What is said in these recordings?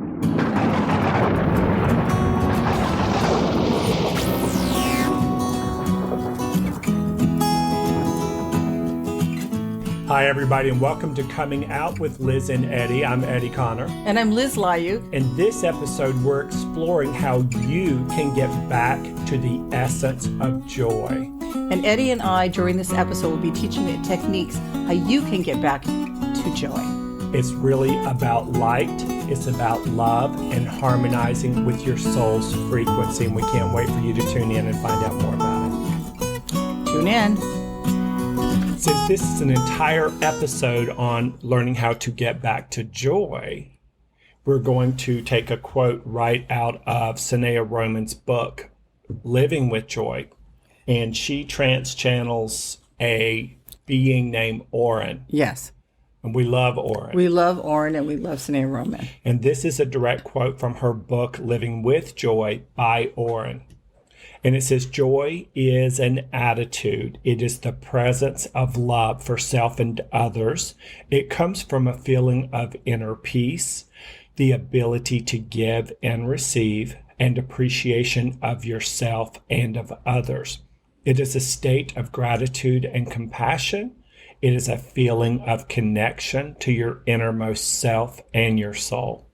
Hi, everybody, and welcome to Coming Out with Liz and Eddie. I'm Eddie Connor. And I'm Liz Lyuk. In this episode, we're exploring how you can get back to the essence of joy. And Eddie and I, during this episode, will be teaching you techniques how you can get back to joy. It's really about light. It's about love and harmonizing with your soul's frequency. And we can't wait for you to tune in and find out more about it. Tune in. Since this is an entire episode on learning how to get back to joy, we're going to take a quote right out of Sanaya Roman's book, Living with Joy. And she trans-channels a being named Orin. Yes. And we love Orin. We love Orin and we love Sanaya Roman. And this is a direct quote from her book, Living with Joy by Orin. And it says, joy is an attitude. It is the presence of love for self and others. It comes from a feeling of inner peace, the ability to give and receive, and appreciation of yourself and of others. It is a state of gratitude and compassion. It is a feeling of connection to your innermost self and your soul.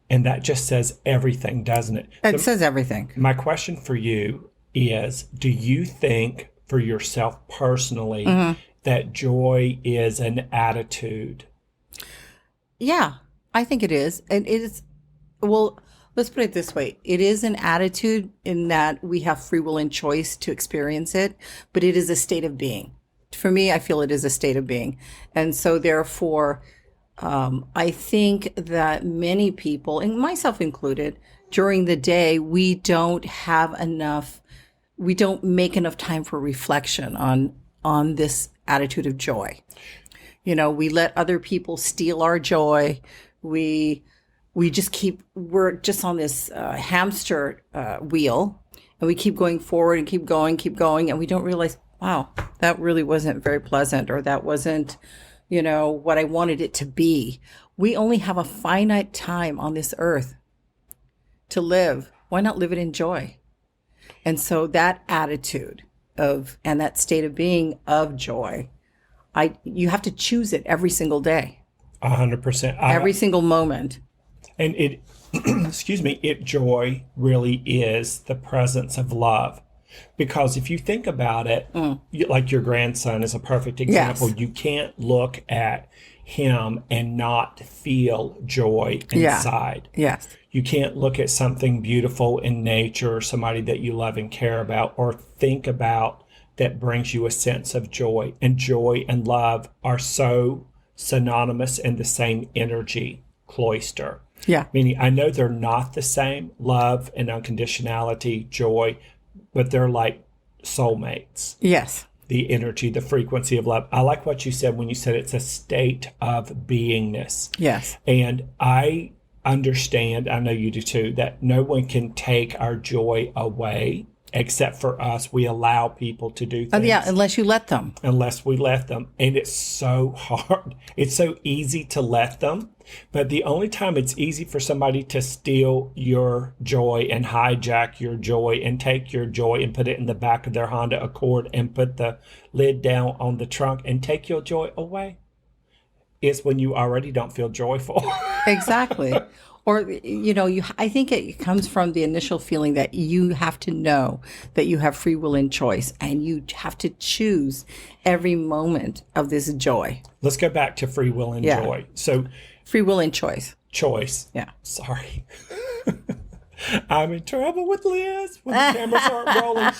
And that just says everything, doesn't it? It says everything. My question for you is, do you think for yourself personally that joy is an attitude? Yeah, I think it is. And it is, well, let's put it this way. It is an attitude in that we have free will and choice to experience it, but it is a state of being. For me, I feel it is a state of being. And so therefore, I think that many people, and myself included, during the day, we don't make enough time for reflection on this attitude of joy. You know, we let other people steal our joy. We're just on this hamster wheel, and we keep going forward and keep going, and we don't realize, wow, that really wasn't very pleasant, or that wasn't, what I wanted it to be. We only have a finite time on this earth to live. Why not live it in joy? And so that attitude and that state of being of joy, you have to choose it every single day. 100%. Every single moment. And joy really is the presence of love. Because if you think about it, like your grandson is a perfect example. Yes. You can't look at him and not feel joy inside. Yeah. Yes. You can't look at something beautiful in nature or somebody that you love and care about or think about that brings you a sense of joy. And joy and love are so synonymous in the same energy cloister. Yeah. Meaning, I know they're not the same, love and unconditionality, joy, but they're like soulmates. Yes. The energy, the frequency of love. I like what you said when you said it's a state of beingness. Yes. And I understand, I know you do too, that no one can take our joy away except for us. We allow people to do things. Yeah, unless you let them. Unless we let them. And it's so hard. It's so easy to let them. But the only time it's easy for somebody to steal your joy and hijack your joy and take your joy and put it in the back of their Honda Accord and put the lid down on the trunk and take your joy away is when you already don't feel joyful. Exactly. Or, I think it comes from the initial feeling that you have to know that you have free will and choice, and you have to choose every moment of this joy. Let's go back to free will and joy. So, free will and choice. Choice. Yeah. Sorry. I'm in trouble with Liz. When the cameras aren't rolling,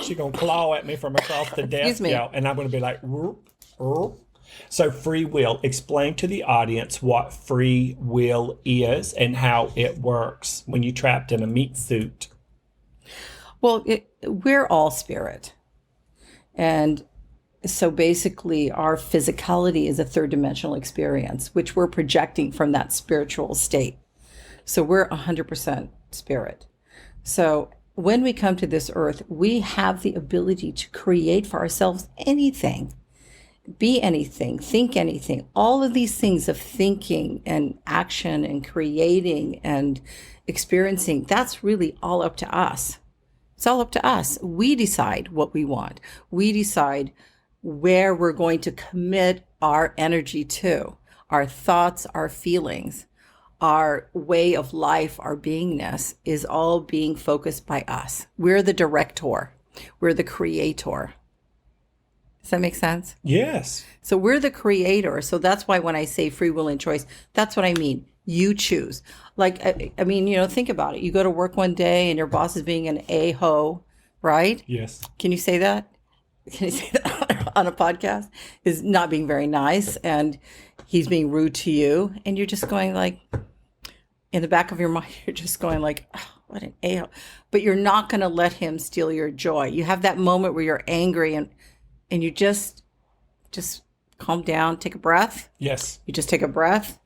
she gonna claw at me from across the desk. And I'm going to be like, whoop, whoop. So free will, explain to the audience what free will is and how it works when you're trapped in a meat suit. Well, we're all spirit. And so basically our physicality is a third dimensional experience, which we're projecting from that spiritual state. So we're 100% spirit. So when we come to this earth, we have the ability to create for ourselves anything. be anything, think anything. All of these things of thinking and action and creating and experiencing, that's really all up to us. It's all up to us. We decide what we want. We decide where we're going to commit our energy to, our thoughts, our feelings, our way of life, our beingness is all being focused by us. We're the director. We're the creator. Does that make sense? Yes. So we're the creator. So that's why when I say free will and choice, that's what I mean. You choose. Like, I mean, think about it. You go to work one day and your boss is being an a-hole, right? Yes. Can you say that? Can you say that on a podcast? Is not being very nice and he's being rude to you. And you're just going like, in the back of your mind, you're just going like, oh, what an a-hole. But you're not going to let him steal your joy. You have that moment where you're angry and you just calm down, take a breath. Yes. You just take a breath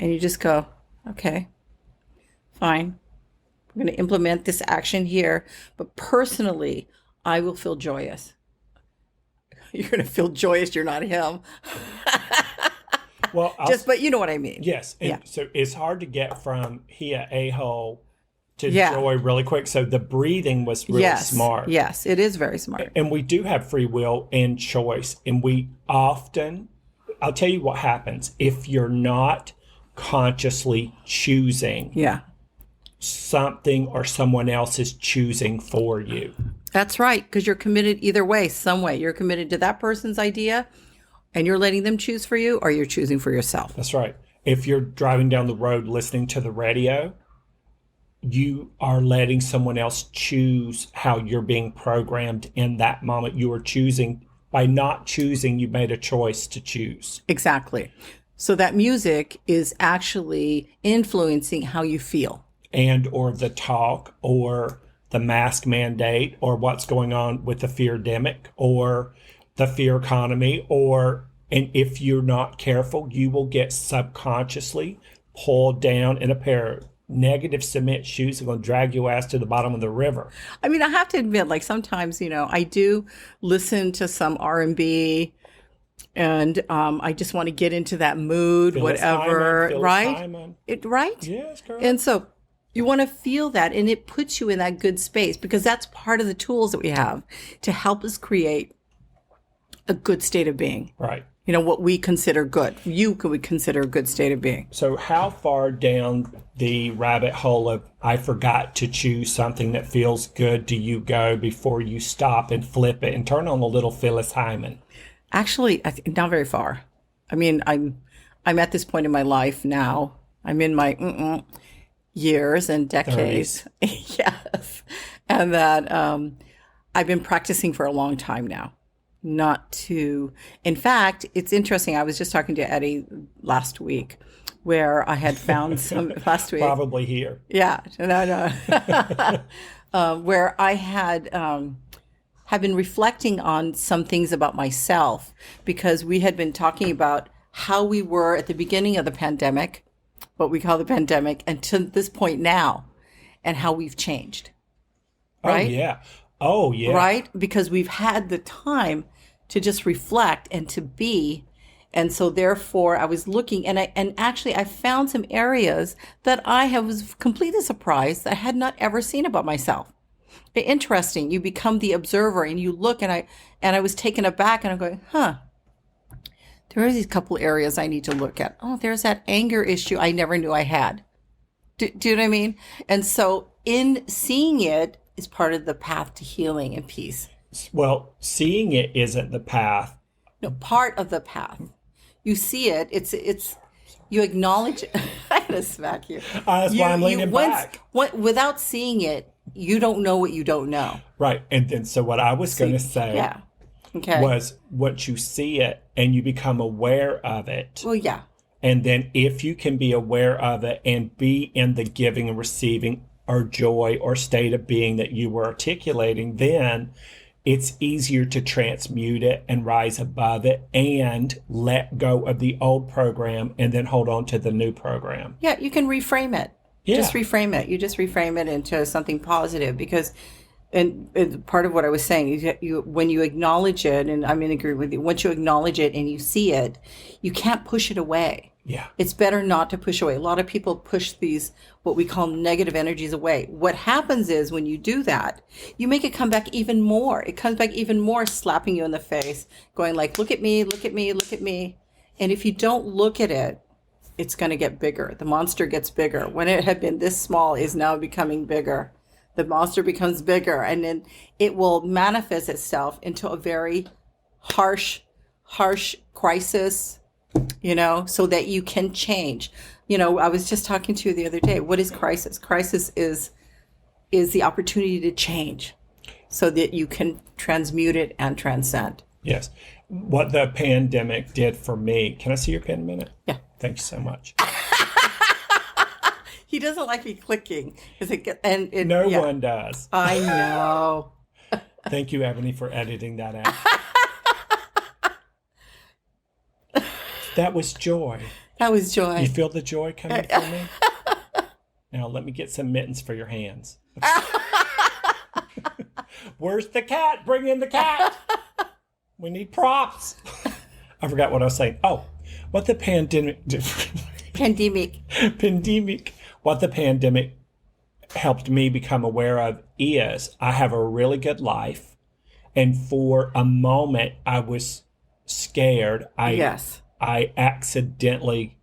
and you just go, okay, fine. I'm going to implement this action here. But personally, I will feel joyous. You're going to feel joyous. You're not him. Well, but you know what I mean. Yes. And yeah. So it's hard to get from he a-hole to Yeah. joy really quick. So the breathing was really smart. Yes, it is very smart. And we do have free will and choice. And we often, I'll tell you what happens. If you're not consciously choosing Yeah. something or someone else is choosing for you. That's right. Because you're committed either way, some way. You're committed to that person's idea and you're letting them choose for you, or you're choosing for yourself. That's right. If you're driving down the road listening to the radio, you are letting someone else choose how you're being programmed in that moment. You are choosing. By not choosing, you made a choice to choose. Exactly. So that music is actually influencing how you feel. And or the talk or the mask mandate or what's going on with the fear-demic or the fear economy, and if you're not careful, you will get subconsciously pulled down in a pair of negative cement shoes that are going to drag your ass to the bottom of the river. I mean, I have to admit, like sometimes, I do listen to some R&B and I just want to get into that mood, whatever, right? Right? Yes, girl. And so you want to feel that, and it puts you in that good space because that's part of the tools that we have to help us create a good state of being. Right. What we consider good. Would consider a good state of being. So how far down the rabbit hole of I forgot to choose something that feels good do you go before you stop and flip it and turn on the little Phyllis Hyman? Actually, not very far. I mean, I'm at this point in my life now. I'm in my years and decades. Yes. And that I've been practicing for a long time now. In fact, it's interesting. I was just talking to Eddie last week where I had found some, last week. Probably here. Yeah, no. Where I had been reflecting on some things about myself because we had been talking about how we were at the beginning of the pandemic, what we call the pandemic, and to this point now, and how we've changed. Right? Oh, yeah. Right? Because we've had the time to just reflect and to be. And so therefore I was looking and I found some areas that I was completely surprised I had not ever seen about myself. Interesting. You become the observer and you look and I was taken aback and I'm going, there are these couple areas I need to look at. Oh, there's that anger issue I never knew I had. Do you know what I mean? And so in seeing it is part of the path to healing and peace. Well, seeing it isn't the path. No, part of the path. You see it. It's you acknowledge it. I'm going to smack you. That's why I'm leaning back. Without seeing it, you don't know what you don't know. Right. And then so what I was going to say was once you see it and you become aware of it. Well, yeah. And then if you can be aware of it and be in the giving and receiving or joy or state of being that you were articulating, then it's easier to transmute it and rise above it and let go of the old program and then hold on to the new program. Yeah, you can reframe it. Yeah. Just reframe it. You just reframe it into something positive because and part of what I was saying is that when you acknowledge it, and I'm in agreement with you, once you acknowledge it and you see it, you can't push it away. Yeah. It's better not to push away. A lot of people push these, what we call negative energies away. What happens is when you do that, you make it come back even more. It comes back even more, slapping you in the face, going like, look at me, look at me, look at me. And if you don't look at it, it's going to get bigger. The monster gets bigger. When it had been this small, is now becoming bigger. The monster becomes bigger, and then it will manifest itself into a very harsh crisis, so that you can change. I was just talking to you the other day. What is crisis? Crisis is the opportunity to change so that you can transmute it and transcend. Yes. What the pandemic did for me. Can I see your pen a minute? Yeah. Thank you so much. He doesn't like me clicking. No one does. I know. Thank you, Ebony, for editing that out. That was joy. That was joy. You feel the joy coming from me? Now let me get some mittens for your hands. Where's the cat? Bring in the cat. We need props. I forgot what I was saying. Oh, what the pandemic. What the pandemic helped me become aware of is I have a really good life. And for a moment, I was scared. Yes. I accidentally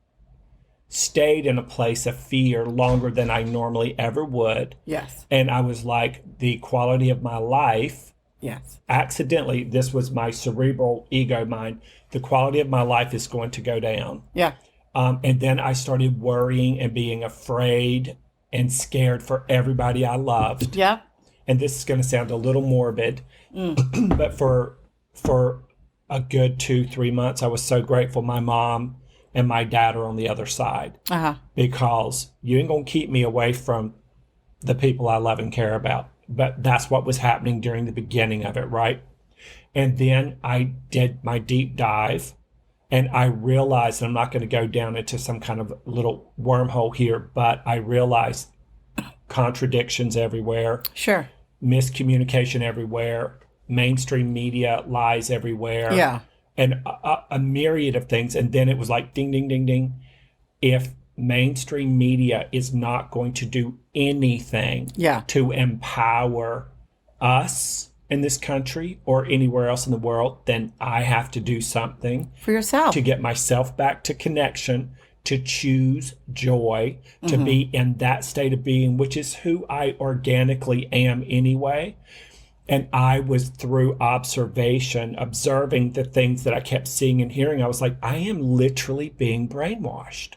stayed in a place of fear longer than I normally ever would. Yes. And I was like, the quality of my life, yes, accidentally, this was my cerebral ego mind, the quality of my life is going to go down. Yeah. And then I started worrying and being afraid and scared for everybody I loved. Yeah. And this is going to sound a little morbid, but for a good 2-3 months, I was so grateful my mom and my dad are on the other side. Uh-huh. Because you ain't going to keep me away from the people I love and care about. But that's what was happening during the beginning of it, right? And then I did my deep dive. And I realized, and I'm not going to go down into some kind of little wormhole here, but I realized contradictions everywhere. Sure. Miscommunication everywhere. Mainstream media lies everywhere. Yeah. And a myriad of things. And then it was like, ding, ding, ding, ding. If mainstream media is not going to do anything to empower us in this country or anywhere else in the world, then I have to do something for yourself to get myself back to connection, to choose joy, to be in that state of being, which is who I organically am anyway. And I was through observation, observing the things that I kept seeing and hearing. I was like, I am literally being brainwashed.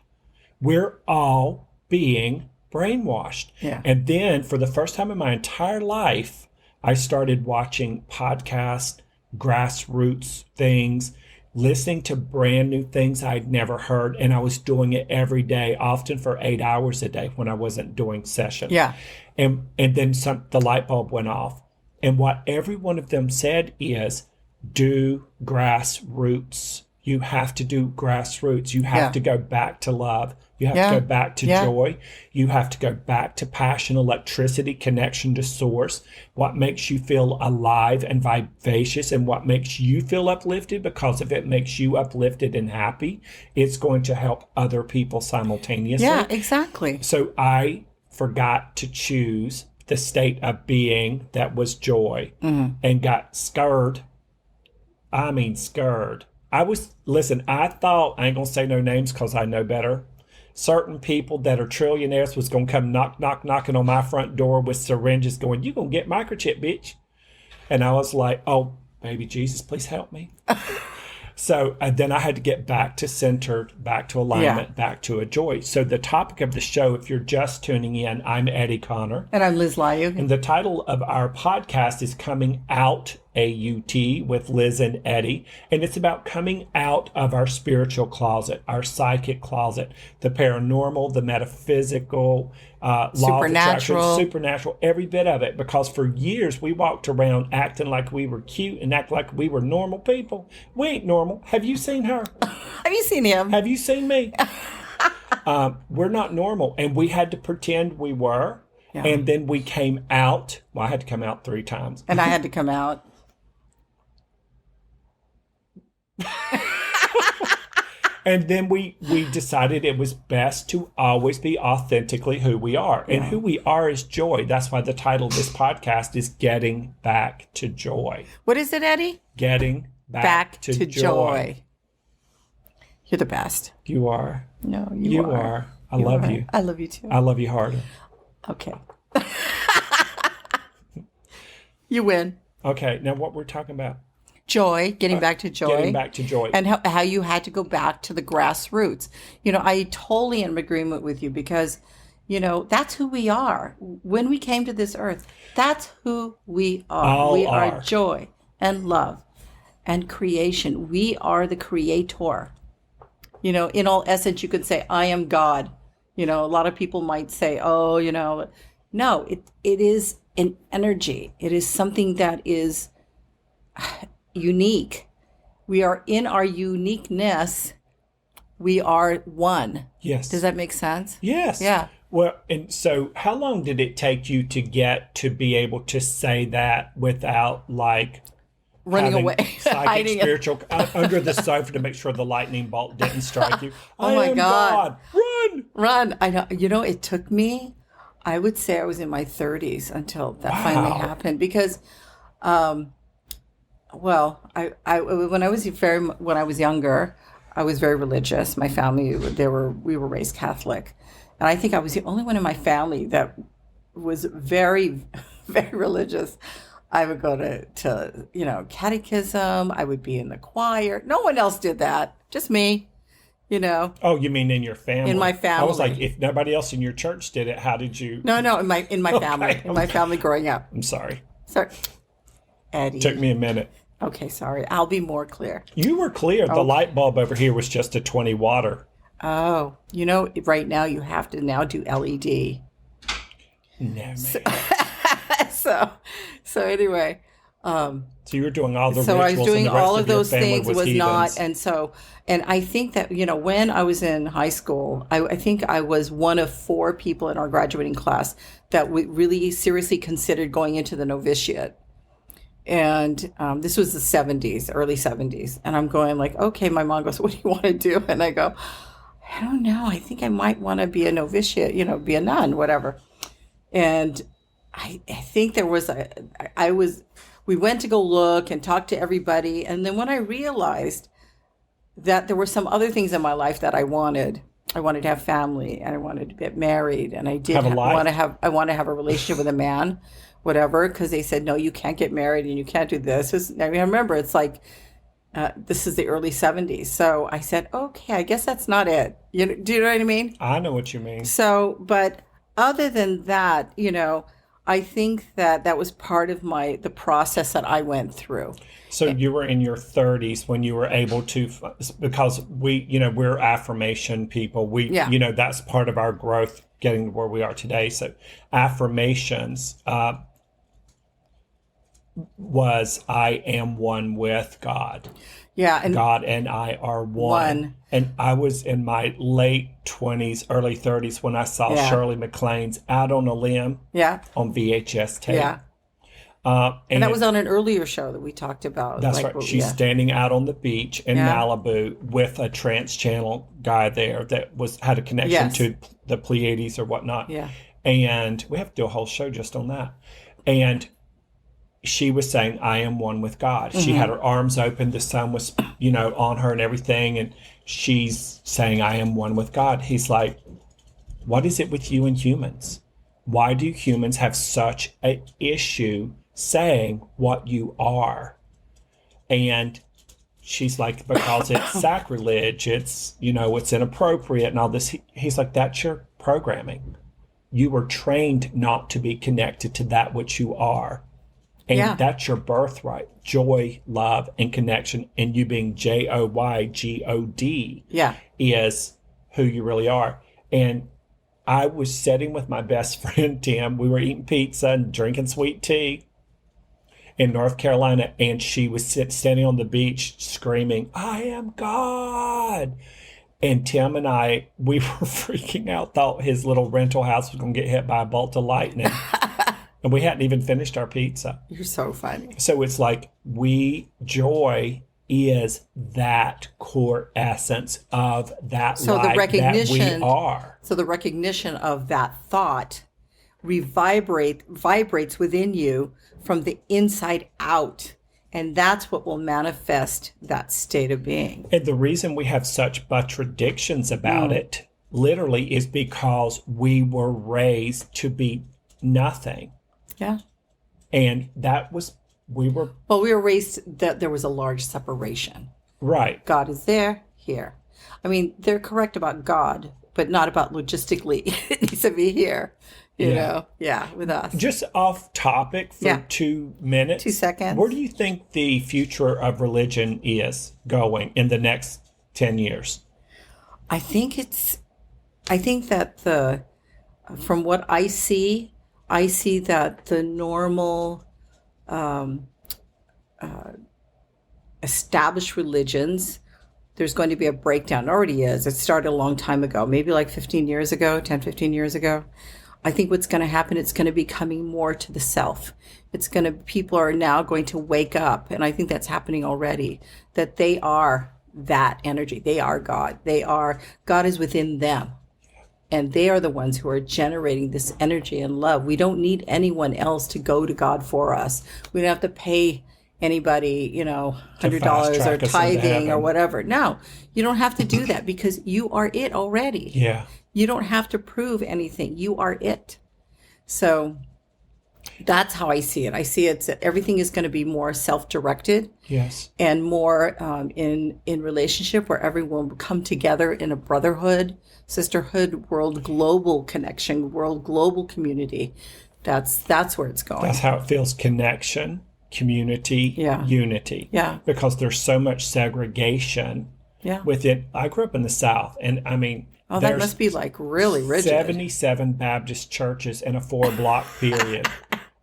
We're all being brainwashed. Yeah. And then for the first time in my entire life, I started watching podcasts, grassroots things, listening to brand new things I'd never heard. And I was doing it every day, often for 8 hours a day when I wasn't doing sessions. Yeah. And then the light bulb went off. And what every one of them said is, do grassroots. You have to do grassroots. You have to go back to love. You have to go back to joy. You have to go back to passion, electricity, connection to source. What makes you feel alive and vivacious and what makes you feel uplifted, because if it makes you uplifted and happy, it's going to help other people simultaneously. Yeah, exactly. So I forgot to choose the state of being that was joy and got scared. I mean, scared. I thought, I ain't going to say no names because I know better. Certain people that are trillionaires was going to come knocking on my front door with syringes going, you going to get microchip, bitch. And I was like, oh, baby Jesus, please help me. So then I had to get back to centered, back to alignment, back to a joy. So the topic of the show, if you're just tuning in, I'm Eddie Connor. And I'm Liz Lyug. And the title of our podcast is Coming Out, AUT, with Liz and Eddie. And it's about coming out of our spiritual closet, our psychic closet, the paranormal, the metaphysical, law of attraction, supernatural, every bit of it. Because for years we walked around acting like we were cute and act like we were normal people. We ain't normal. Have you seen her? Have you seen him? Have you seen me? We're not normal. And we had to pretend we were. Yeah. And then we came out. Well, I had to come out 3 times. And I had to come out. And then we decided it was best to always be authentically who we are. And who we are is joy. That's why the title of this podcast is Getting Back to Joy. What is it, Eddie? Getting back to joy. You're the best. You are. No, You are. I love you. I love you too. I love you harder. Okay. You win. Okay, now what we're talking about. Joy, getting back to joy. Getting back to joy. And how you had to go back to the grassroots. I totally am in agreement with you because, that's who we are. When we came to this earth, that's who we are. All we are are. joy and love and creation. We are the creator. In all essence, you could say, I am God. A lot of people might say, oh, no, it is an energy. It is something that is unique. We are in our uniqueness. We are one. Yes. Does that make sense? Yes. Yeah. Well, and so how long did it take you to get to be able to say that without Running having away, psychic, hiding it. spiritual, under the sofa to make sure the lightning bolt didn't strike you? Oh my am God. Run! Run. I know. It took me, I would say I was in my 30s until that finally happened because, when I was younger, I was very religious. My family, we were raised Catholic. And I think I was the only one in my family that was very, very religious. I would go to catechism. I would be in the choir. No one else did that. Just me, Oh, you mean in your family? In my I was family. like, if nobody else in your church did it, how did you? No, in my family. Okay. In my family growing up. I'm sorry. Sorry. Eddie. Took me a minute. Okay, sorry. I'll be more clear. You were clear. The light bulb over here was just a 20 water. Oh, right now you have to now do LED. No, man. So anyway, So you were doing all the so rituals I was doing and the rest all of of your those family things. Was heathens. not, and I think that when I was in high school, I think I was one of 4 people in our graduating class that we really seriously considered going into the novitiate. And this was the 70s, early 70s, and I'm going okay. My mom goes, "What do you want to do?" And I go, "I don't know. I think I might want to be a novitiate, be a nun, whatever." And I think there was we went to go look and talk to everybody. And then when I realized that there were some other things in my life that I wanted to have family and I wanted to get married and I did want to have a relationship with a man, whatever, because they said, no, you can't get married and you can't do this. I remember it's this is the early 70s. So I said, okay, I guess that's not it. Do you know what I mean? I know what you mean. So, but other than that, I think that was part of the process that I went through. So you were in your 30s when you were able to, because we're affirmation people. That's part of our growth getting to where we are today. So affirmations was I am one with God. Yeah. And God and I are one. And I was in my late 20s, early 30s when I saw Shirley MacLaine's Out on a Limb on VHS tape. Yeah. And that was on an earlier show that we talked about. That's right. She's standing out on the beach in Malibu with a Trance Channel guy there that had a connection to the Pleiades or whatnot. Yeah. And we have to do a whole show just on that. And she was saying, I am one with God. Mm-hmm. She had her arms open. The sun was, on her and everything. And she's saying, I am one with God. He's like, what is it with you and humans? Why do humans have such an issue saying what you are? And she's like, because it's sacrilege, it's, it's inappropriate and all this. He's like, that's your programming. You were trained not to be connected to that which you are. And that's your birthright. Joy, love, and connection. And you being JOYGOD is who you really are. And I was sitting with my best friend, Tim. We were eating pizza and drinking sweet tea in North Carolina. And she was standing on the beach screaming, I am God. And Tim and I, we were freaking out, thought his little rental house was going to get hit by a bolt of lightning. And we hadn't even finished our pizza. You're so funny. So it's like joy is that core essence of that light that we are. So the recognition of that thought vibrates within you from the inside out. And that's what will manifest that state of being. And the reason we have such contradictions about it literally is because we were raised to be nothing. Yeah. And we were raised that there was a large separation. Right. God is there, here. I mean, they're correct about God, but not about logistically. It needs to be here, you know? Yeah, with us. Just off topic for 2 minutes. 2 seconds. Where do you think the future of religion is going in the next 10 years? I think that from what I see that the normal established religions, there's going to be a breakdown. It already is. It started a long time ago, maybe like 15 years ago. I think what's going to happen, it's going to be coming more to the self. People are now going to wake up, and I think that's happening already, that they are that energy. They are God. God is within them. And they are the ones who are generating this energy and love. We don't need anyone else to go to God for us. We don't have to pay anybody, $100 or tithing or whatever. No, you don't have to do that because you are it already. Yeah. You don't have to prove anything. You are it. So that's how I see it. I see everything is going to be more self-directed. Yes. And more in relationship where everyone will come together in a brotherhood, sisterhood, world global connection, world global community. That's where it's going. That's how it feels. Connection, community, unity. Yeah. Because there's so much segregation within. I grew up in the South, and I mean, that must be like really rigid. 77 Baptist churches in a 4-block period.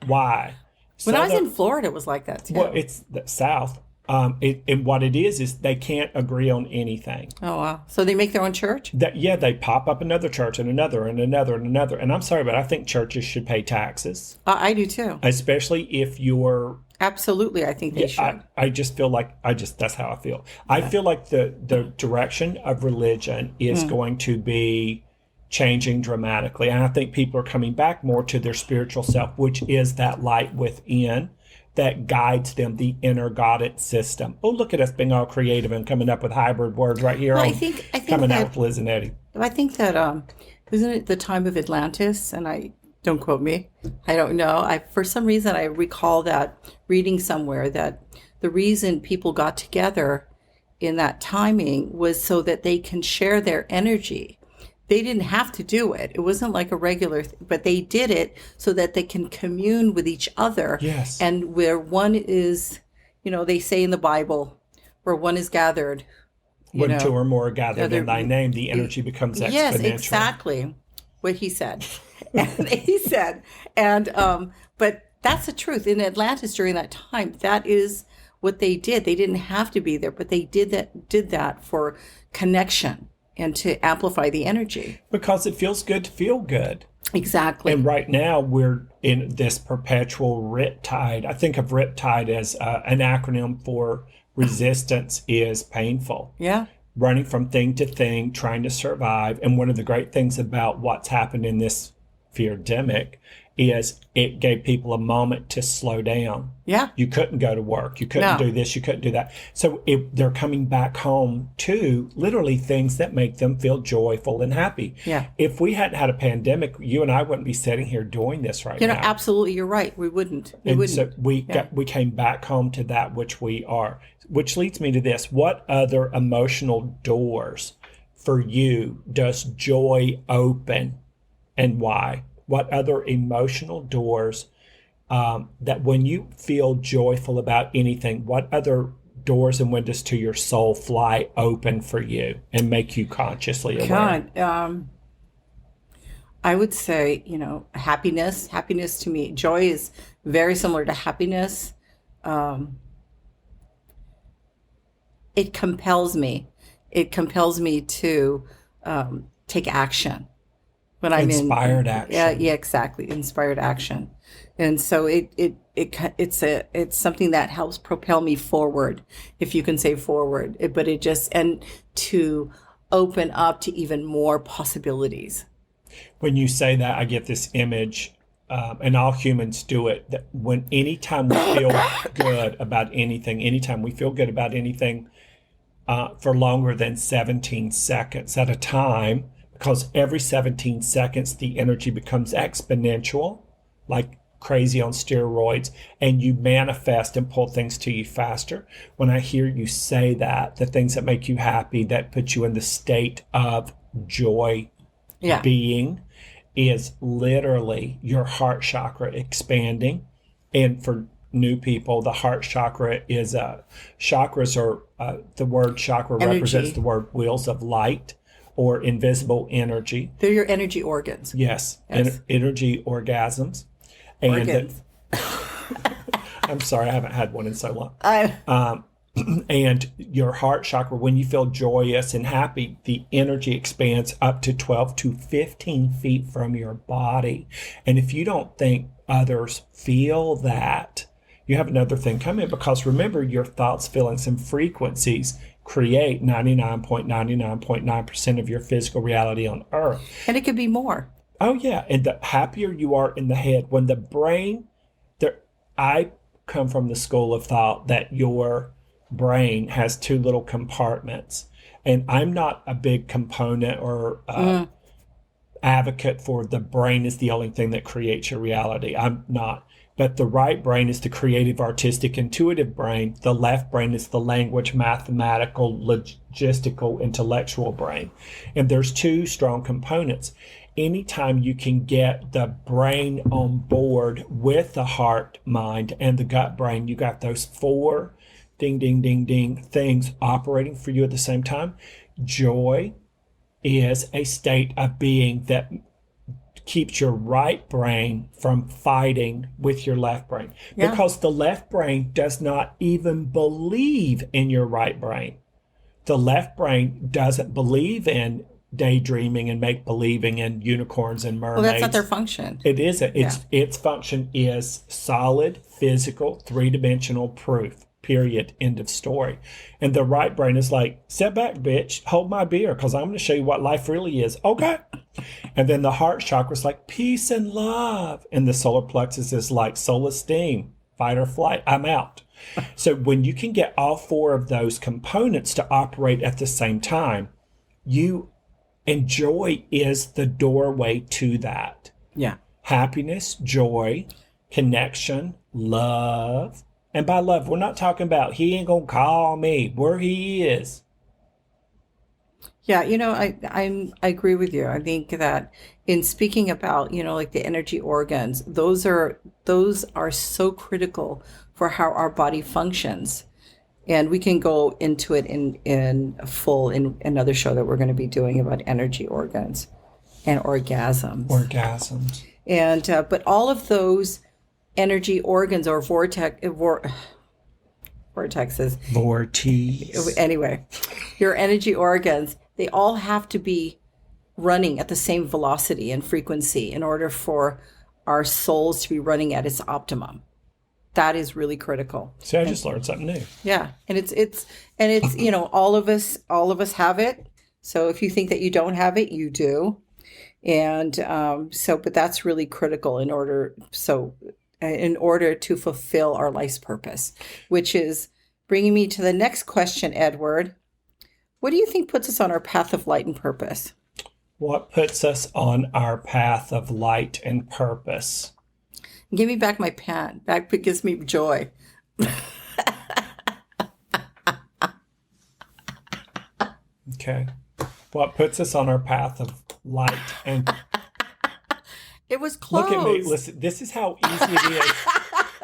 Why? When I was in Florida, it was like that too. Well, it's the South. And what it is they can't agree on anything. Oh, wow. So they make their own church? They pop up another church and another and another and another. And I'm sorry, but I think churches should pay taxes. I do too. Especially if you're... Absolutely, I think they should. I just feel like, that's how I feel. I feel like the direction of religion is going to be changing dramatically. And I think people are coming back more to their spiritual self, which is that light within that guides them, the inner guidance system. Oh, look at us being all creative and coming up with hybrid words right here. I think coming out with Liz and Eddie. I think that, isn't it the time of Atlantis? And don't quote me. I don't know. For some reason, I recall that reading somewhere that the reason people got together in that timing was so that they can share their energy. They didn't have to do it. It wasn't like a regular but they did it so that they can commune with each other. Yes. And where one is, they say in the Bible, where one is gathered. When 2 or more are gathered in thy name, the energy becomes exponential. Yes, exactly what he said. But that's the truth. In Atlantis during that time, that is what they did. They didn't have to be there, but they did that for connection and to amplify the energy. Because it feels good to feel good. Exactly. And right now we're in this perpetual riptide. I think of riptide as an acronym for resistance is painful. Yeah. Running from thing to thing, trying to survive. And one of the great things about what's happened in this fear-demic is it gave people a moment to slow down. Yeah. You couldn't go to work. You couldn't do this. You couldn't do that. So they're coming back home to literally things that make them feel joyful and happy. Yeah. If we hadn't had a pandemic, you and I wouldn't be sitting here doing this right now. Absolutely. You're right. We wouldn't. So we came back home to that which we are, which leads me to this. What other emotional doors for you does joy open and why? What other emotional doors that when you feel joyful about anything, what other doors and windows to your soul fly open for you and make you consciously aware? God, I would say, happiness. Happiness to me, joy is very similar to happiness. It compels me it compels me to take action when I'm Inspired in. action. Yeah, exactly. Inspired action. And so it's something that helps propel me forward, if you can say forward. But it just, and to open up to even more possibilities. When you say that, I get this image, and all humans do it, that when anytime we feel good about anything, anytime we feel good about anything for longer than 17 seconds at a time, because every 17 seconds the energy becomes exponential, like crazy on steroids, and you manifest and pull things to you faster. When I hear you say that, the things that make you happy, that put you in the state of joy, Yeah. being, is literally your heart chakra expanding. And for new people, the heart chakra is chakras are the word chakra Energy. represents the word wheels of light or invisible energy. They're your energy organs. Yes, Yes. Energy orgasms. And Organs. I'm sorry, I haven't had one in so long. I, And your heart chakra, when you feel joyous and happy, the energy expands up to 12 to 15 feet from your body. And if you don't think others feel that, you have another thing coming, because remember, your thoughts, feelings, and frequencies create 99.99.9% of your physical reality on earth. and it could be more. Oh, yeah. And the happier you are in the head, when the brain, I come from the school of thought that your brain has two little compartments. And I'm not a big component or advocate for the brain is the only thing that creates your reality. I'm not. But the right brain is the creative, artistic, intuitive brain. The left brain is the language, mathematical, logistical, intellectual brain. And there's two strong components. Anytime you can get the brain on board with the heart, mind, and the gut brain, you got those four ding, ding, ding, ding things operating for you at the same time. Joy is a state of being that keeps your right brain from fighting with your left brain, because the left brain does not even believe in your right brain. The left brain doesn't believe in daydreaming and make believing and unicorns and mermaids. Well, that's not their function. It isn't. Its function is solid, physical, three-dimensional proof. Period. End of story. And the right brain is like, sit back, bitch, hold my beer, because I'm going to show you what life really is. Okay. And then the heart chakra is like peace and love. And the solar plexus is like soul esteem, fight or flight. I'm out. So when you can get all four of those components to operate at the same time, and joy is the doorway to that. Yeah. Happiness, joy, connection, love. And by love, we're not talking about he ain't gonna call me, where he is. Yeah, I agree with you. I think that in speaking about, like the energy organs, those are so critical for how our body functions. And we can go into it in full in another show that we're going to be doing about energy organs and orgasms. And but all of those energy organs or vortexes. Anyway, your energy organs, they all have to be running at the same velocity and frequency in order for our souls to be running at its optimum. That is really critical. See, I just learned something new. Yeah. And it's all of us have it. So if you think that you don't have it, you do. And but that's really critical in order to fulfill our life's purpose, which is bringing me to the next question, Edward. What do you think puts us on our path of light and purpose? What puts us on our path of light and purpose? Give me back my pen. That gives me joy. Okay. What puts us on our path of light and... It was close. Look at me. Listen, this is how easy it is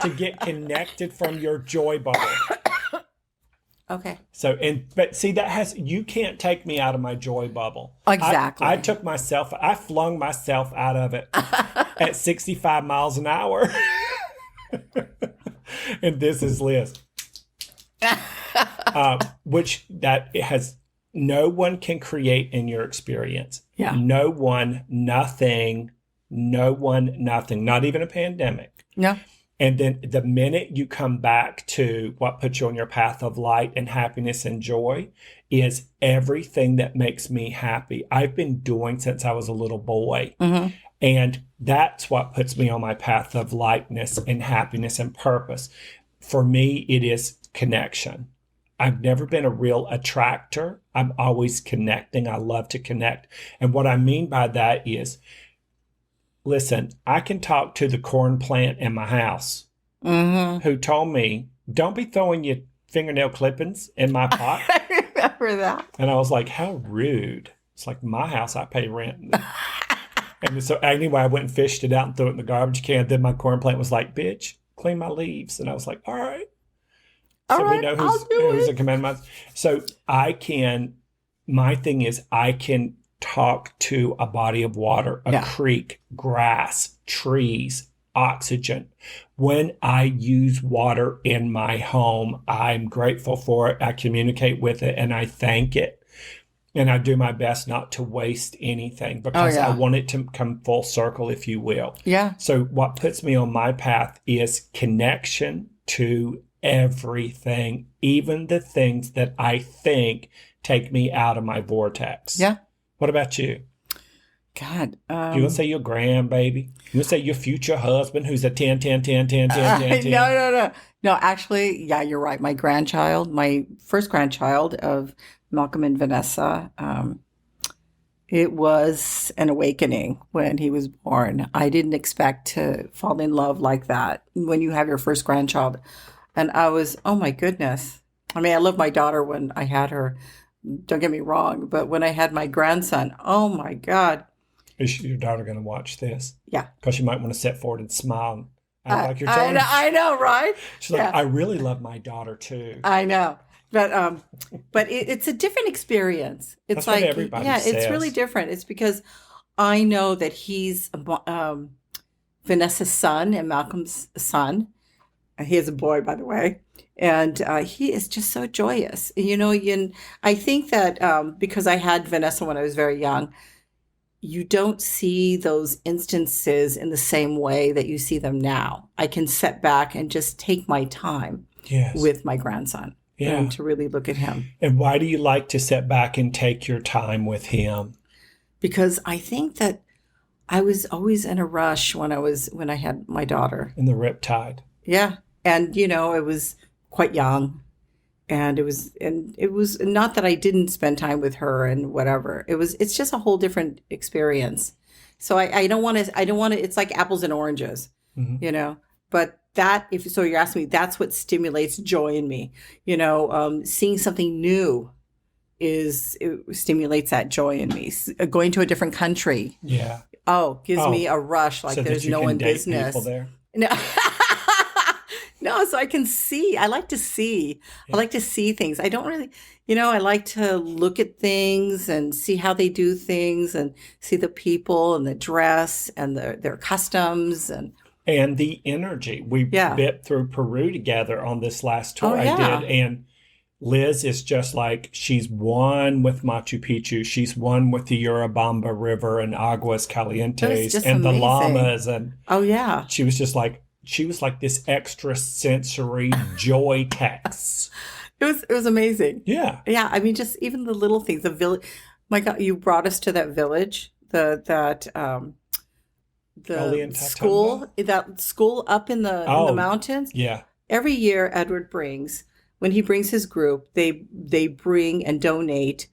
to get connected from your joy bubble. Okay. But see, you can't take me out of my joy bubble. Exactly. I flung myself out of it at 65 miles an hour. And this is Liz. Which that has no one can create in your experience. Yeah. No one, nothing, not even a pandemic. Yeah. And then the minute you come back to what puts you on your path of light and happiness and joy is everything that makes me happy. I've been doing since I was a little boy. Mm-hmm. And that's what puts me on my path of lightness and happiness and purpose. For me, it is connection. I've never been a real attractor. I'm always connecting. I love to connect. And what I mean by that is, listen, I can talk to the corn plant in my house who told me, don't be throwing your fingernail clippings in my pot. I remember that. And I was like, how rude. It's like my house, I pay rent. And so anyway, I went and fished it out and threw it in the garbage can. Then my corn plant was like, bitch, clean my leaves. And I was like, all right. So we know who's a command mind. So my thing is I can talk to a body of water, a creek, grass, trees, oxygen. When I use water in my home, I'm grateful for it. I communicate with it and I thank it. And I do my best not to waste anything because I want it to come full circle, if you will. Yeah. So what puts me on my path is connection to everything, even the things that I think take me out of my vortex. Yeah. What about you? God. You going to say your grandbaby? You going to say your future husband who's a 10, 10, 10, 10, 10, 10, 10? No. No, actually, yeah, you're right. My grandchild, my first grandchild of Malcolm and Vanessa, it was an awakening when he was born. I didn't expect to fall in love like that when you have your first grandchild. And I was, oh my goodness. I mean, I loved my daughter when I had her. Don't get me wrong. But when I had my grandson, oh my God. Is your daughter going to watch this? Yeah. Because you might want to step forward and smile. Like you're telling I know, right? She's like, I really love my daughter too. I know. But it's a different experience. It's That's like, what everybody says. It's really different. It's because I know that he's Vanessa's son and Malcolm's son. He is a boy, by the way. And he is just so joyous. I think that because I had Vanessa when I was very young, you don't see those instances in the same way that you see them now. I can sit back and just take my time with my grandson and to really look at him. And why do you like to sit back and take your time with him? Because I think that I was always in a rush when I had my daughter. In the riptide. Yeah. And, I was quite young. And it was not that I didn't spend time with her and whatever. It's just a whole different experience. So I don't want to, it's like apples and oranges, but if you're asking me, that's what stimulates joy in me. Seeing something new it stimulates that joy in me. Going to a different country. Yeah. Gives me a rush. Like so there's no one business. There. No. No, so I can see. I like to see. Yeah. I like to see things. I don't really, I like to look at things and see how they do things and see the people and the dress and their customs and the energy. We bit through Peru together on this last tour I did. And Liz is just like, she's one with Machu Picchu. She's one with the Urubamba River and Aguas Calientes and amazing. The llamas. And she was like this extra sensory joy text. It was amazing. Yeah. Yeah. I mean, just even the little things, the village. My God, you brought us to that village, the school up in the mountains. Yeah. Every year, Edward when he brings his group, they bring and donate.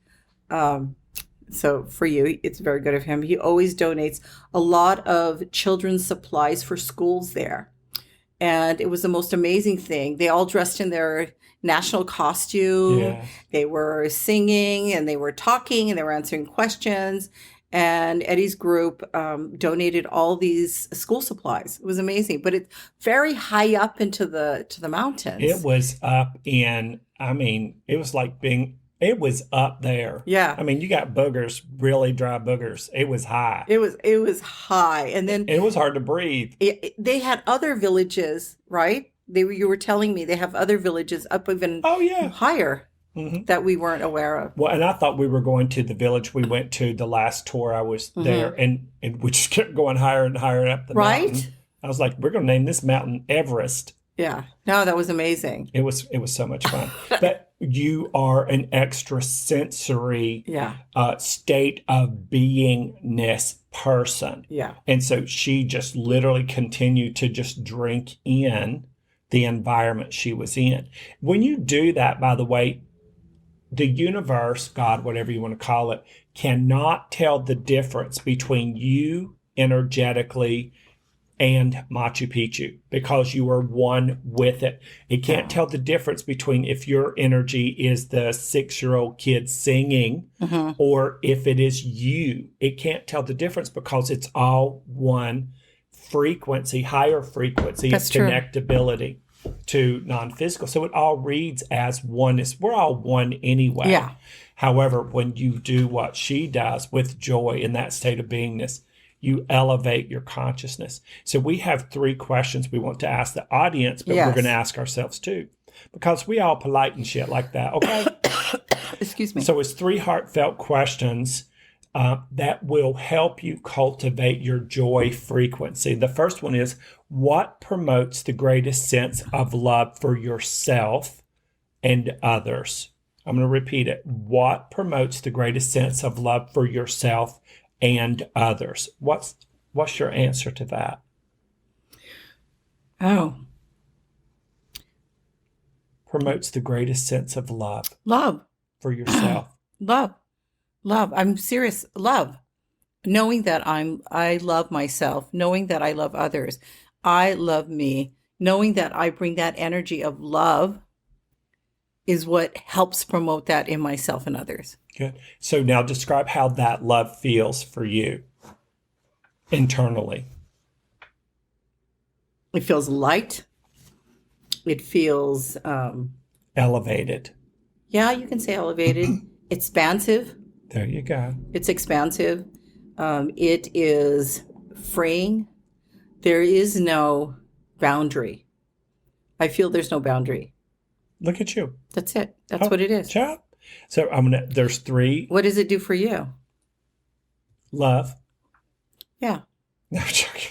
So for you, it's very good of him. He always donates a lot of children's supplies for schools there. And it was the most amazing thing. They all dressed in their national costume. Yeah. They were singing and they were talking and they were answering questions. And Eddie's group donated all these school supplies. It was amazing. But it's very high up into the mountains. It was up in, it was like it was up there. Yeah. You got boogers, really dry boogers. It was high. It was high. And then it was hard to breathe. They had other villages, right? You were telling me they have other villages up even higher. that we weren't aware of. Well, and I thought we were going to the village we went to the last tour I was there, and we just kept going higher and higher up the mountain. I was like, we're going to name this mountain Everest. Yeah. No, that was amazing. It was so much fun. But you are an extrasensory state of beingness person. Yeah. And so she just literally continued to just drink in the environment she was in. When you do that, by the way, the universe, God, whatever you want to call it, cannot tell the difference between you energetically and Machu Picchu because you are one with it. It can't tell the difference between if your energy is the 6-year-old kid singing or if it is you. It can't tell the difference because it's all one frequency, higher frequency of connectability to non-physical. So it all reads as oneness. We're all one anyway. Yeah. However, when you do what she does with joy in that state of beingness, you elevate your consciousness. So we have 3 questions we want to ask the audience, but we're going to ask ourselves too, because we all polite and shit like that. Okay. Excuse me. So it's 3 heartfelt questions that will help you cultivate your joy frequency. The first one is, what promotes the greatest sense of love for yourself and others? I'm going to repeat it. What promotes the greatest sense of love for yourself and others? What's your answer to that? Oh. Promotes the greatest sense of love. Love. For yourself. Love. I'm serious. Love. Knowing that I love myself, knowing that I love others. I love me. Knowing that I bring that energy of love is what helps promote that in myself and others. Good. So now describe how that love feels for you internally. It feels light. It feels elevated. Yeah, you can say elevated. Expansive. There you go. It's expansive. It is freeing. There is no boundary. I feel there's no boundary. Look at you. That's it. That's what it is. Job. So there's 3. What does it do for you? Love. Yeah. No, I'm joking.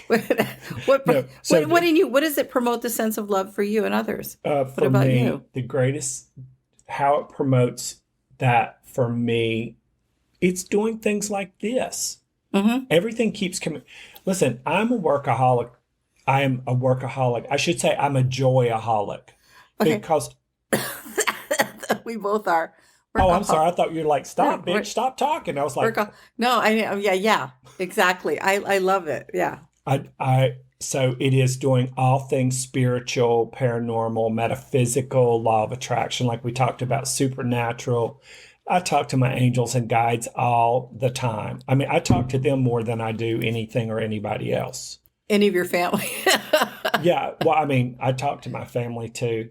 What does it promote the sense of love for you and others? What about you? The greatest, how it promotes that for me, it's doing things like this. Everything keeps coming. Listen, I'm a workaholic. I am a workaholic. I should say I'm a joyaholic. Okay. Because we both are. Oh, I'm sorry. I thought you were like, stop, bitch, stop talking. I was like, no, yeah, exactly. I love it. Yeah. So it is doing all things spiritual, paranormal, metaphysical, law of attraction, like we talked about, supernatural. I talk to my angels and guides all the time. I mean, I talk to them more than I do anything or anybody else. Any of your family? Yeah. Well, I mean, I talk to my family too.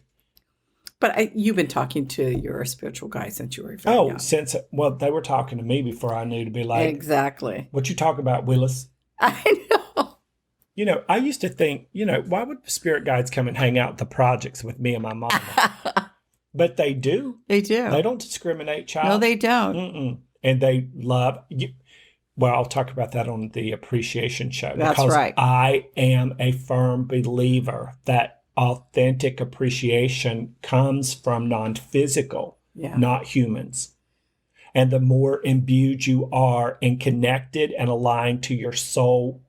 But you've been talking to your spiritual guide since you were very young. They were talking to me before I knew to be like, exactly. What you talk about, Willis? I know. You know, I used to think, why would spirit guides come and hang out at the projects with me and my mama? But they do. They do. They don't discriminate, child. No, they don't. Mm-mm. And they love you. Well, I'll talk about that on the appreciation show. That's right. I am a firm believer that authentic appreciation comes from non-physical, not humans. And the more imbued you are and connected and aligned to your soul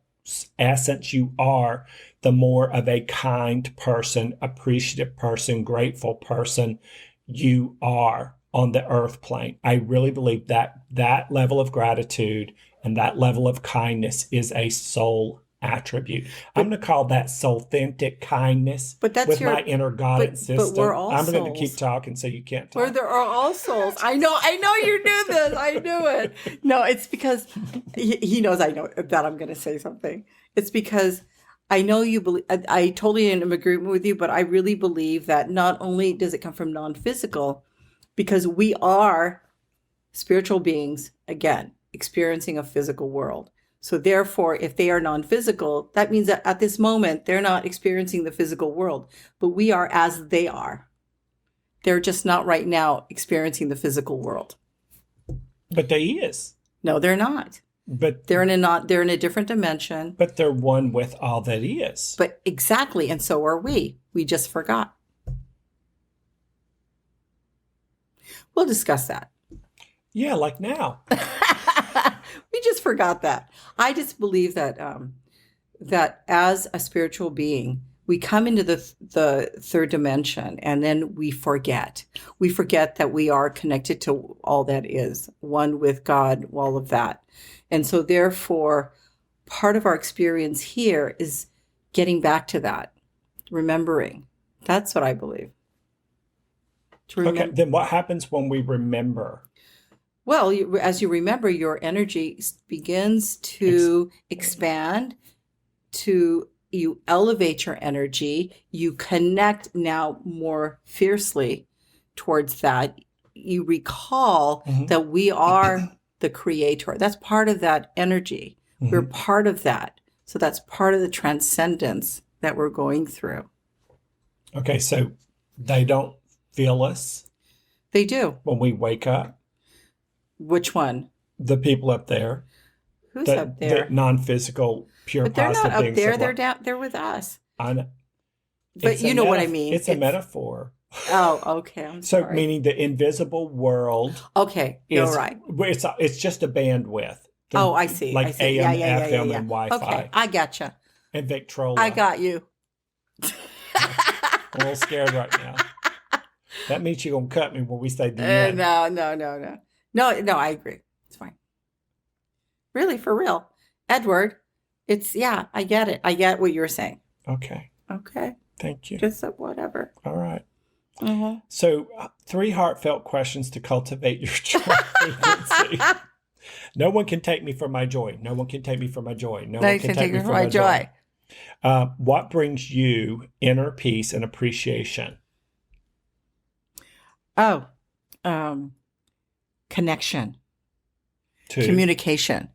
essence you are, the more of a kind person, appreciative person, grateful person you are on the earth plane. I really believe that that level of gratitude and that level of kindness is a soul attribute. I'm going to call that soul-authentic kindness, but that's with my inner God system. But we're all I'm going to keep talking so you can't talk. There are all souls. I know you knew this. I knew it. No, it's because he knows I know that I'm going to say something. It's because I know you believe, I totally am in agreement with you, but I really believe that not only does it come from non-physical, because we are spiritual beings, again, experiencing a physical world. So therefore, if they are non-physical, that means that at this moment, they're not experiencing the physical world, but we are as they are. They're just not right now experiencing the physical world. But they is. No, they're not. But They're in a different dimension. but they're one with all that is. But exactly, and so are we. We just forgot. We'll discuss that. Yeah, like now. We just forgot that. I just believe that that as a spiritual being, we come into the third dimension, and then we forget. We forget that we are connected to all that is, one with God, all of that. And so therefore, part of our experience here is getting back to that, remembering. That's what I believe. Okay, then what happens when we remember? Well, as you remember, your energy begins to expand, you elevate your energy, you connect now more fiercely towards that. You recall that we are the creator. That's part of that energy. We're part of that. So that's part of the transcendence that we're going through. Okay, so they don't feel us They do. when we wake up? Which one? The people up there. Who's up there? The non-physical, pure But they're positive not up beings there. of They're light. down. They're with us. I know. But It's you a know what I mean. It's a metaphor. Oh, okay. I'm So sorry. meaning the invisible world Okay, is you're right. It's just a bandwidth. Oh, I see. Like I see. AM, FM, and Wi-Fi. Okay, I gotcha. And Victrola. I got you. I'm a little scared right now. That means you're gonna cut me when we say the end. No, I agree. It's fine. Really, for real. Edward, I get it. I get what you're saying. Okay. Okay. Thank you. Just whatever. All right. Mm-hmm. So 3 heartfelt questions to cultivate your joy frequency. No one can take me from my joy. No one can take me from my joy. No one can take me from my joy. What brings you inner peace and appreciation? Oh, connection, communication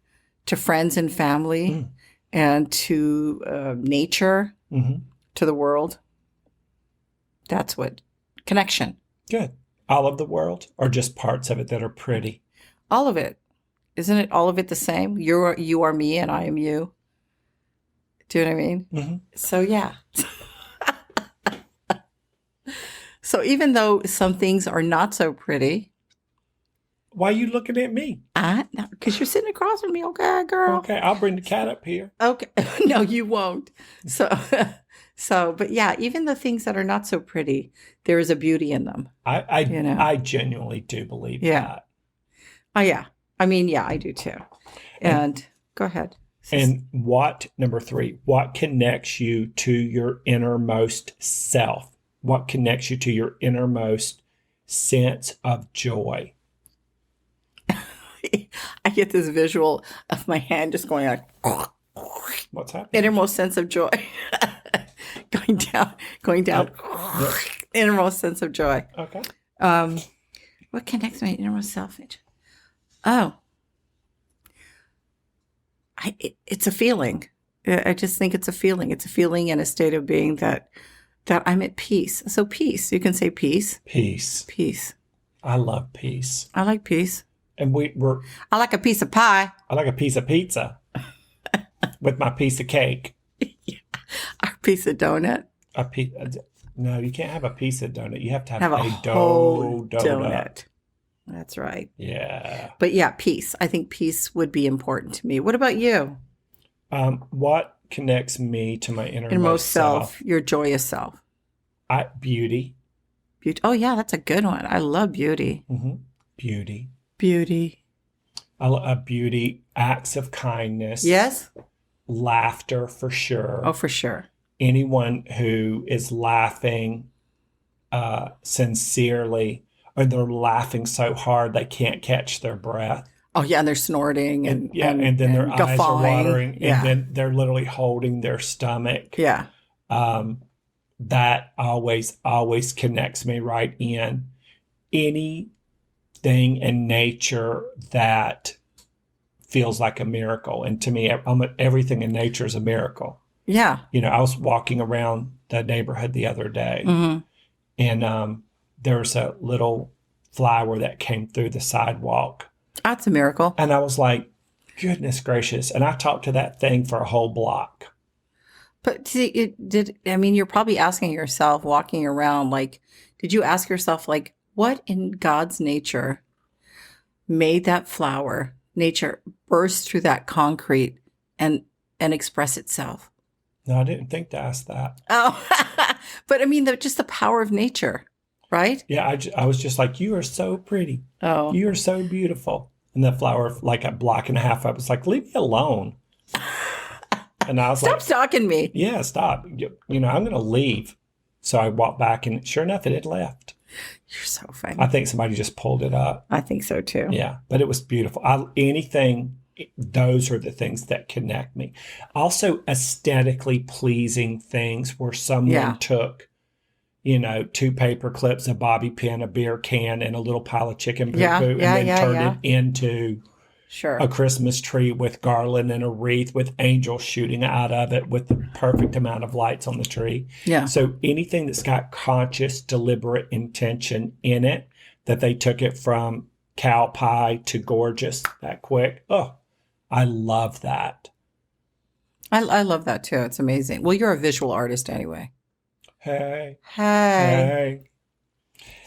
to friends and family and to nature, to the world. That's what connection. Good. All of the world or just parts of it that are pretty? All of it. Isn't it all of it the same? You are me and I am you. Do you know what I mean? Mm-hmm. So, yeah. So even though some things are not so pretty. Why are you looking at me? Because you're sitting across from me. Okay, girl. Okay, I'll bring the cat up here. Okay. No, you won't. But yeah, even the things that are not so pretty, there is a beauty in them. I genuinely do believe that. Oh, yeah. I mean, yeah, I do too. And go ahead. And number 3, what connects you to your innermost self? What connects you to your innermost sense of joy? I get this visual of my hand just going like, What's happening? Innermost sense of joy. going down. Yep. Innermost sense of joy. Okay. What connects my innermost self? Oh. It's a feeling. I just think it's a feeling. It's a feeling and a state of being that I'm at peace. So peace. You can say peace. Peace. Peace. I love peace. I like peace. And I like a piece of pie. I like a piece of pizza with my piece of cake. Our piece of donut. No, you can't have a piece of donut. You have to have a whole donut. donut. That's right. Yeah. But yeah, peace. I think peace would be important to me. What about you? What connects me to my Innermost self, your joyous self. Beauty. Beauty. Oh yeah, that's a good one. I love beauty. Mm-hmm. Beauty. Beauty. I love beauty. Acts of kindness. Yes. Laughter for sure. Oh, for sure. Anyone who is laughing sincerely, or they're laughing so hard they can't catch their breath. Oh yeah, and they're snorting and then their eyes guffawing. are watering, Yeah. and then they're literally holding their stomach. Yeah. That always connects me right in. Anything in nature that feels like a miracle, and to me, everything in nature is a miracle. Yeah. I was walking around the neighborhood the other day, Mm-hmm. and there's a little flower that came through the sidewalk. That's a miracle. And I was like, goodness gracious. And I talked to that thing for a whole block. But see, you're probably asking yourself, walking around, like, did you ask yourself, like, what in God's nature made that flower, nature, burst through that concrete and express itself? No, I didn't think to ask that. Oh, but just the power of nature, right? Yeah, I was just like, you are so pretty. Oh. You are so beautiful. And that flower, like a block and a half up, was like, leave me alone. And I was Stop like, stalking me. yeah, stop. I'm going to leave. So I walked back, and sure enough, it had left. You're so funny. I think somebody just pulled it up. I think so too. Yeah, but it was beautiful. Those are the things that connect me. Also, aesthetically pleasing things where someone took, 2 paper clips, a bobby pin, a beer can, and a little pile of chicken poo-poo, and then turned it into a Christmas tree with garland and a wreath with angels shooting out of it with the perfect amount of lights on the tree. Yeah. So anything that's got conscious, deliberate intention in it, that they took it from cow pie to gorgeous that quick. Oh, I love that. I love that too. It's amazing. Well, you're a visual artist anyway. Hey.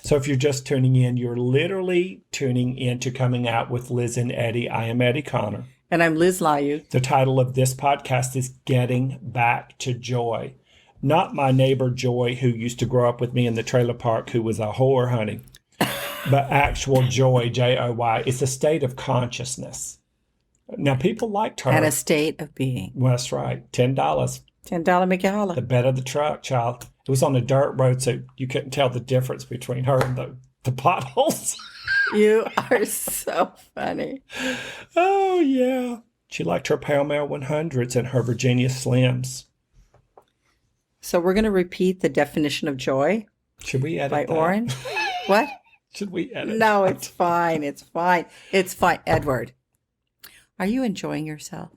So if you're just tuning in, you're literally tuning into Coming Out with Liz and Eddie. I am Eddie Connor. And I'm Liz Layu. The title of this podcast is Getting Back to Joy. Not my neighbor Joy, who used to grow up with me in the trailer park, who was a whore, honey. But actual joy, Joy. It's a state of consciousness. Now, people liked her. And a state of being. Well, that's right. $10. $10 make you holla. The bed of the truck, child. It was on a dirt road, so you couldn't tell the difference between her and the potholes. You are so funny. Oh, yeah. She liked her Pale Male 100s and her Virginia Slims. So we're going to repeat the definition of joy. Should we edit by that? Orin? What? Should we edit No, that? it's fine. It's fine. It's fine. Edward, are you enjoying yourself?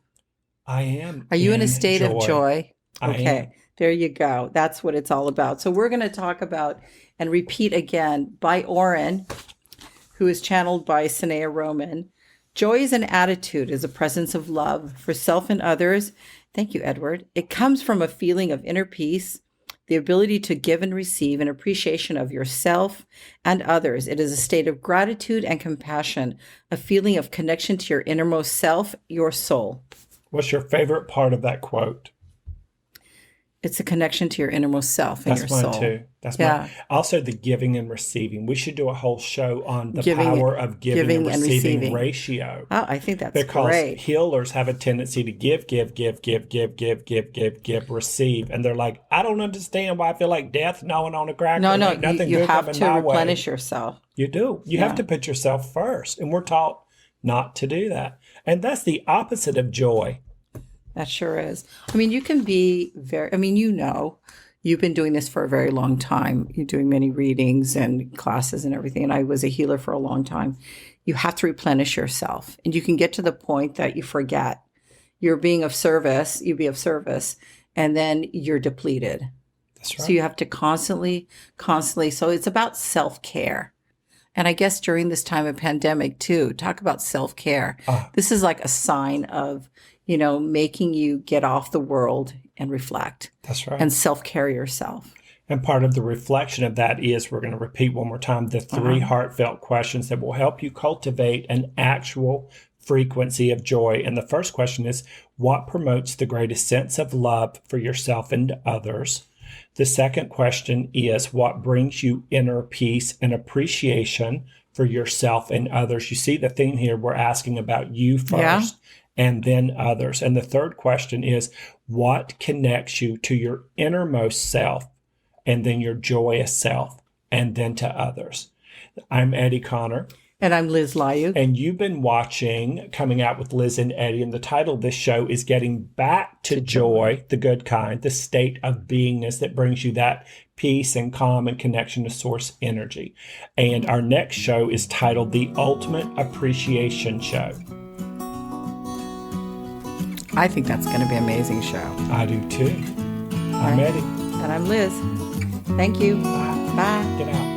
I am. Are you in a state of joy? Okay. I am. There you go. That's what it's all about. So we're going to talk about and repeat again by Orin, who is channeled by Sanaya Roman. Joy is an attitude, is a presence of love for self and others. Thank you, Edward. It comes from a feeling of inner peace, the ability to give and receive an appreciation of yourself and others. It is a state of gratitude and compassion, a feeling of connection to your innermost self, your soul. What's your favorite part of that quote? It's a connection to your innermost self and your soul. That's mine too. That's mine. Also, the giving and receiving. We should do a whole show on the power of giving and receiving ratio. Oh, I think that's because great. Healers have a tendency to give, receive. And they're like, I don't understand why I feel like death gnawing on a cracker. No, nothing you good have coming to my replenish way. yourself. You do. You have to put yourself first. And we're taught not to do that. And that's the opposite of joy. That sure is. You can be you've been doing this for a very long time. You're doing many readings and classes and everything. And I was a healer for a long time. You have to replenish yourself. And you can get to the point that you forget. You're being of service. You be of service. And then you're depleted. That's right. So you have to constantly. So it's about self-care. And I guess during this time of pandemic too, talk about self-care. This is like a sign of, making you get off the world and reflect. That's right. And self-care yourself. And part of the reflection of that is, we're going to repeat one more time, the 3 heartfelt questions that will help you cultivate an actual frequency of joy. And the first question is, what promotes the greatest sense of love for yourself and others? The second question is, what brings you inner peace and appreciation for yourself and others? You see the theme here. We're asking about you first and then others. And the third question is, what connects you to your innermost self and then your joyous self and then to others? I'm Eddie Connor. And I'm Liz Layu. And you've been watching Coming Out with Liz and Eddie. And the title of this show is Getting Back to Joy, the good kind, the state of beingness that brings you that peace and calm and connection to source energy. And our next show is titled The Ultimate Appreciation Show. I think that's going to be an amazing show. I do too. I'm Eddie. And I'm Liz. Thank you. Bye. Bye. Get out.